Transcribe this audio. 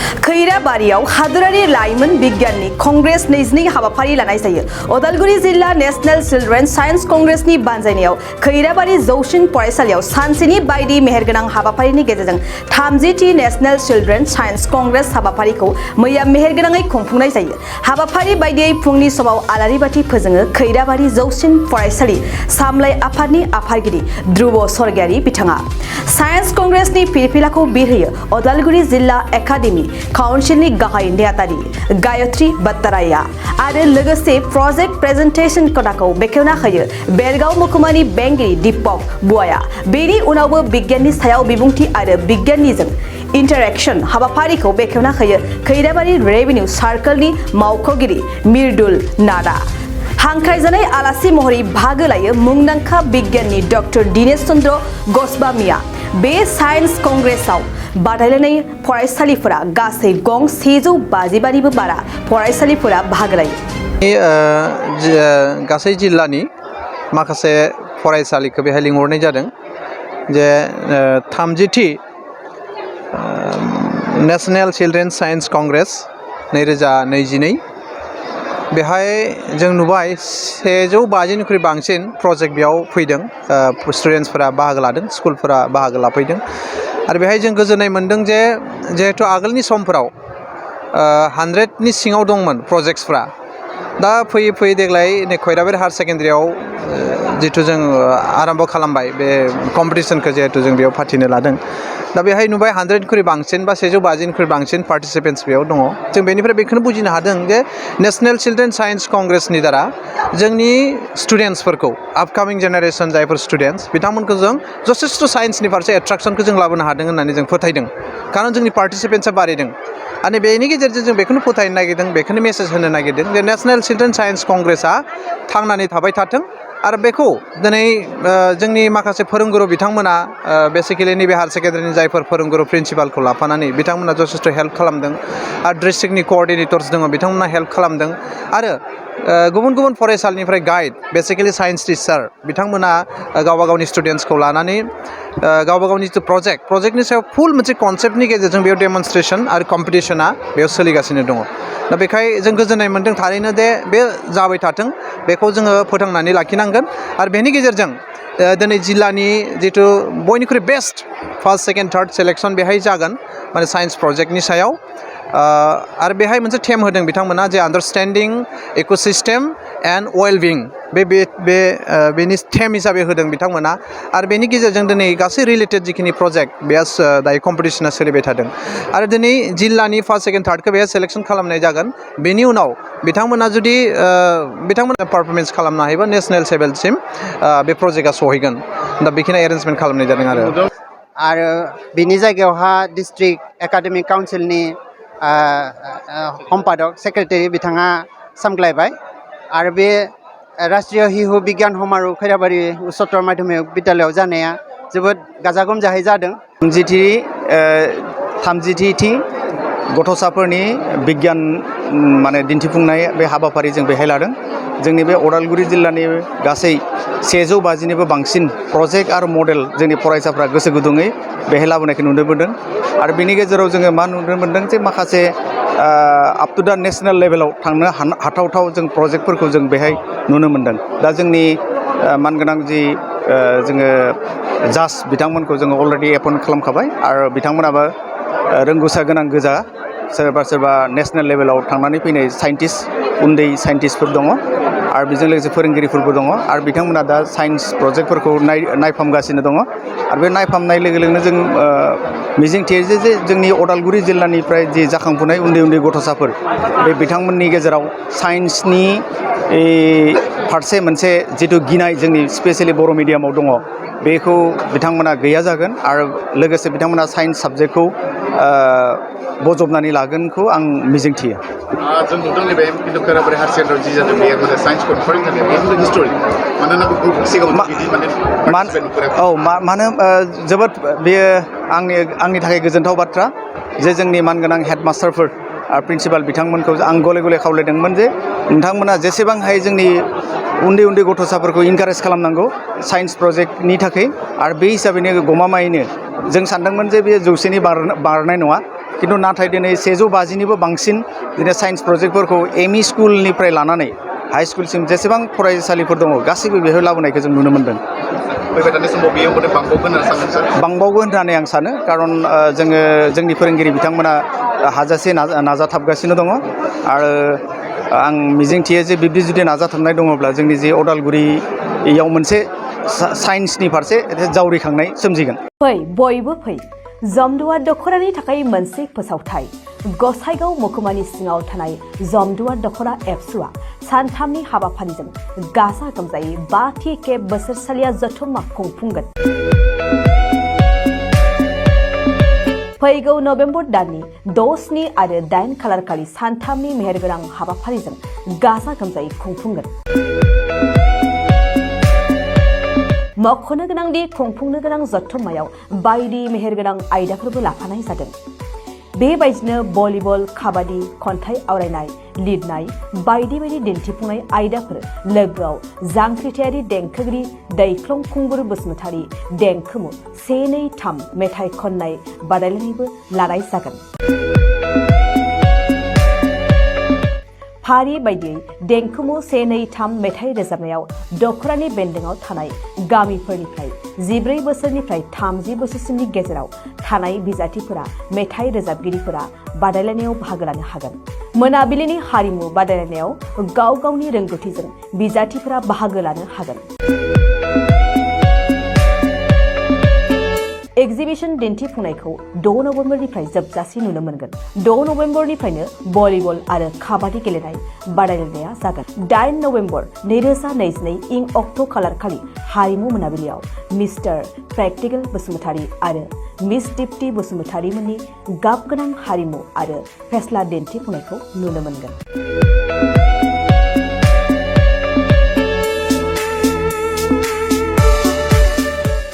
खैराबारियाव हादोरारि लाइमोन बिगियाननि कंग्रेस 22 हाबाफारि लानाय जायो। उदालगुरि जिल्ला नेशनेल चिल्ड्रेन साइन्स कंग्रेसनि बानजायनायाव खैराबारि जौसिन फरायसालियाव सानसेनि बायदि मेहेरगोनां हाबाफारिनि गेजेरजों 30थि नेशनेल चिल्ड्रेन साइन्स कंग्रेस हाबाफारिखौ मैया मेहेरगोनाङै खुंफुंनाय जायो। हाबाफारि बायदियै फुंनि समाव आलारि बाथि फोजोङो खैराबारि जौसिन फरायसालि सामलाय आफादनि आफादगिरि ध्रुव सरगियारि बिथाङा। साइन्स कंग्रेसनि फिरफिलाखौ बिरहोयो उदालगुरि जिल्ला एकाडेमी काउन्सिलनि गाहाय नेहाथारि गायत्री बत्तराया आरो लोगोसे प्रजेक्ट प्रेजेन्टेशन खथाखौ बेखेवना होयो बेरगाव महकुमानि बेंगिरि दीपक बुआया। बेनि उनावबो बिगियाननि सायाव बिबुंथि आरो बिगियाननिजों इन्टारेक्शन हाबाफारिखौ बेखेवना होयो खैराबारि रेभिनिउ सार्कलनि मावख'गिरि मिर्दुल नादा। हांख्रायजानाय आलासि महरै बाहागो लायो मुंदांखा बिगियाननि डक्टर दिनेश चन्द्र गस्वामीया। बे साइन्स कंग्रेसआव बादायलायनाय फरायसालिफोरा गासै गं 152निबो बारा फरायसालिफोरा बाहागो लायो। गासै जिल्लानि माखासे फरायसालिखौ बेहाय लिंहरनाय जादों जे 30थि नेशनेल चिल्ड्रेन साइन्स कंग्रेस 2022 बेहाय जों नुबाय 150निख्रुइ बांसिन प्रजेक्ट बेयाव फैदों। स्टुडेन्टसफोरा बाहागो लादों, स्कुलफोरा बाहागो लाफैदों आरो बेहाय जों गोजोननाय मोनदों जे जिहेथु आगोलनि समफोराव 100नि सिङाव दंमोन प्रजेक्टसफ्रा, दा फैयै फैयै देग्लाय नै खैराबारि हायार सेकेन्डारियाव जिथु जों आरम्भ खालामबाय बे कम्पिटिसनखौ जिहेतु जों बेयाव फाथिनो लादों। दा बेहाय नुबाय 100निख्रुइ बांसिन बा 150निख्रुइ बांसिन पार्टिसिपेन्ट्स बेयाव दङ। जों बेनिफ्राय बेखौनो बुजिनो हादों जे नेशनेल चिल्ड्रेन साइन्स कंग्रेसनि दारा जोंनि स्टुडेन्टसफोरखौ आपकामिं जेनेरेसन जायफोर स्टुडेन्टस बिथांमोनखौ जों जथेस्थ' साइन्सनि फारसे एट्राक्सनखौ जों लाबोनो हादों होननानै जों फोथायदों, खारन जोंनि पार्टिसिपेन्ट्सआ बारायदों। आरो बेनि गेजेरजों जों बेखौनो फोथायनो नागिरदों, बेखौनो मेसेज होनो नागिरदों जे नेशनेल चिल्ड्रेन साइन्स कंग्रेसआ थांनानै थाबाय थाथों आरो बेखौ दिनै जोंनि माखासे फोरोंगुरु बिथांमोना बेसिकेलि नैबे हायार सेकेन्डारिनि जायफोर फोरोंगुरु प्रिन्सिपालखौ लाफानानै बिथांमोना जथेस्थ' हेल्प खालामदों आरो डिस्ट्रिक्टनि कअर्डिनेटर्स दङ बिथांमोना हेल्प खालामदों आरो गुबुन गुबुन फरायसालिनिफ्राय गाइड बेसिकेलि साइन्स टिचार बिथांमोना गावबा गावनि स्टुडेन्टसखौ लानानै गावबा गावनि जिथु प्रजेक्टनि सायाव फुल मोनसे कनसेप्टनि गेजेरजों बेयाव डेमनस्ट्रेसन आरो कम्पिटिसना बेयाव सोलिगासिनो दङ। दा बेखाय जों गोजोननाय मोनदों थारैनो दे बे जाबाय थाथों, बेखौ जोङो फोथांनानै लाखिनांगोन आरो बेनि गेजेरजों दिनै जिल्लानि जिथु बयनिख्रुइ best first second third selection बेहाय जागोन माने साइन्स प्रजेक्टनि सायाव। आरो बेहाय मोनसे थेम होदों बिथांमोना जे आन्डारस्टेन्डिं इक'सिस्टेम एन्ड वेलबिं बेनि थेम हिसाबै होदों बिथांमोना आरो बेनि गेजेरजों दिनै गासै रिलेटेड जिखिनि प्रजेक्ट बेहा दायो कम्पिटिसना सोलिबाय थादों आरो दिनै जिल्लानि फार्स्ट सेकेन्ड थार्डखौ बेहाय सेलेक्सन खालामनाय जागोन। बेनि उनाव बिथांमोना जुदि बिथांमोना पारफरमेन्स खालामनो हायोबा नेशनेल लेभेलसिम बे प्रजेक्टआ सहैगोन। दा बेखिनि एरेन्जमेन्ट खालामनाय जादों आरो बिनि जायगायावहा डिस्ट्रिक्ट एकाडेमिक काउन्सिलनि सम्पादक सेक्रेटारि बिथाङा सामलायबाय आरो बे राष्ट्रीय शिशु बिगियान समारोह खैराबारि उच्चतर माध्यमिक बिद्यालयआव जानाया जोबोद गाजा गोमजायै जादों। 30थि गथ'साफोरनि बिगियान माने दिन्थिफुंनाय बे हाबाफारि जों बेहाय लादों। जोंनि बे उदालगुरि जिल्लानि गासै 150निबो बांसिन प्रजेक्ट आरो मडेल जोंनि फरायसाफ्रा गोसो गुदुङै बेहाय लाबोनायखौ नुनो मोनदों आरो बेनि गेजेराव जोङो मा नुनो मोनदों जे माखासे आप टु दा नेशनेल लेभेलाव थांनो हाथावथाव जों प्रजेक्टफोरखौ जों बेहाय नुनो मोनदों। दा जोंनि मानगोनां जि जोङो जाज बिथांमोनखौ जोङो अलरेडि एपइन्ट खालामखाबाय आरो बिथांमोनाबो रोंगौसा गोनां गोजा, सोरबा नेशनेल लेभेलाव थांनानै फैनाय साइन्टिस्ट उन्दै साइन्टिस्टफोर दङ आरो बेजों लोगोसे फोरोंगिरिफोरबो दङ आरो बिथांमोना दा साइन्स प्रजेक्टफोरखौ नायफामगासिनो दङ आरो बे नायफामनाय लोगो लोगोनो जों मिजिंथियो जे जोंनि उदालगुरि जिल्लानिफ्राय जि जाखांफुनाय उन्दै उन्दै गथ'साफोर बे बिथांमोननि गेजेराव साइन्सनि फारसे मोनसे जिथु गिनाय जोंनि स्पेसियेलि बर' मिडियामाव दङ बेखौ बिथांमोना गैया जागोन आरो लोगोसे बिथांमोना साइन्स साबजेक्टखौ बजबनानै लागोनखौ आं मिजिंथियो। जों नुदों नैबे खिन्थु खैराबारि हायार सेकेन्डारि जि जादों बेयो माने साइन्सखौ फोरोंनो थाखाय बेयो हिस्टरि मानोना सिगाङाव बिदि मानो जोबोद बेयो आंनि थाखाय गोजोनथाव बाथ्रा जे जोंनि मानगोनां हेडमास्टारफोर आरो प्रिन्सिपाल बिथांमोनखौ आं गले गले खावलायदोंमोन जे नोंथांमोना जेसेबां हायो जोंनि उन्दै उन्दै गथ'साफोरखौ इनकारेज खालामनांगौ साइन्स प्रजेक्टनि थाखाय आरो बे हिसाबैनो गमामायैनो जों सानदोंमोन जे बे 100नि बारनाय नङा खिन्थु नाथाय दिनै 150निबो बांसिन दिनै साइन्स प्रजेक्टफोरखौ एमइ स्कुलनिफ्राय लानानै हाई स्कुलसिम जेसेबां फरायसालिफोर दङ गासैबो बेवहाय लाबोनायखौ जों नुनो मोन्दों। फैबाय थानाय समाव बेयो माने बांबावगोन होनना सानो सार? बांबावगोन होननानै आं सानो, खारन जोङो जोंनि फोरोंगिरि बिथांमोना हाजासे नाजाथाबगासिनो दङ आरो आं मिजिंथियो जे बिब्दि जुदि नाजाथाबनाय दङब्ला जोंनि जे अदालगुरियाव मोनसे साइन्सनि फारसे जावरिखांनाय सोमजिगोन। फै बयबो फै जमदुवार दख'रानि थाखाय मोनसे फोसावथाय। गसाइगाव महकुमानि सिङाव थानाय जमदुवार दख'रा एबसुआ सानथामनि हाबाफारिजों गाजा गोमजायै 5थि खेब बोसोरसालिया जथुम्मा खुंफुंगोन। फैगौ नभेम्बर दाननि 6, 7 आरो 8 खालारखालि सानथामनि मेहेरगोनां हाबाफारिजों गाजा गोमजायै खुंफुंगोन। मख'नो गोनांदि खुंफुंनो गोनां जथुम्मायाव बायदि मेहेरगोनां आयदाफोरबो लाफानाय जादों। बेबायदिनो भलिबल, काबादि, खन्थाइ आवरायनाय, लिरनाय बायदि बायदि दिन्थिफुंनाय आयदाफोर लोगोआव जांख्रिथायारि देंखोगिरि दैख्लं खुंगुर बसुमतारी देंखोमु 1, 2, 3 मेथाइ खननाय बादायलायनायबो लानाय जागोन। फारि बायदियै देंखोमु 1, 2, 3 मेथाइ रोजाबनायाव दख'रानि बेन्दोंआव थानाय गामिफोरनिफ्राय 14 बोसोरनिफ्राय 30 बोसोरसिमनि गेजेराव थानाय बिजाथिफोरा मेथाइ रोजाबगिरिफोरा बादायलायनायाव बाहागो लानो हागोन। मोनाबिलिनि हारिमु बादायलायनायाव गाव गावनि रोंगौथिजों बिजाथिफोरा बाहागो लानो हागोन। एक्जिबिशन दिन्थिफुंनायखौ 6 नभेम्बरनिफ्राय जोबजासिम नुनो मोनगोन। 6 नभेम्बरनिफ्रायनो भलिबल आरो काबादि गेलेनाय बादायलायनाया जागोन। 8 नभेम्बर 2022 इं अक्ट' खालारखालि हारिमु मोनाबिलियाव मिस्टार प्रेक्टिकल बसुमतारी आरो मिस दीप्ति बसुमतारी मोननि गाबगोनां हारिमु आरो फेस्ला दिन्थिफुंनायखौ नुनो मोनगोन।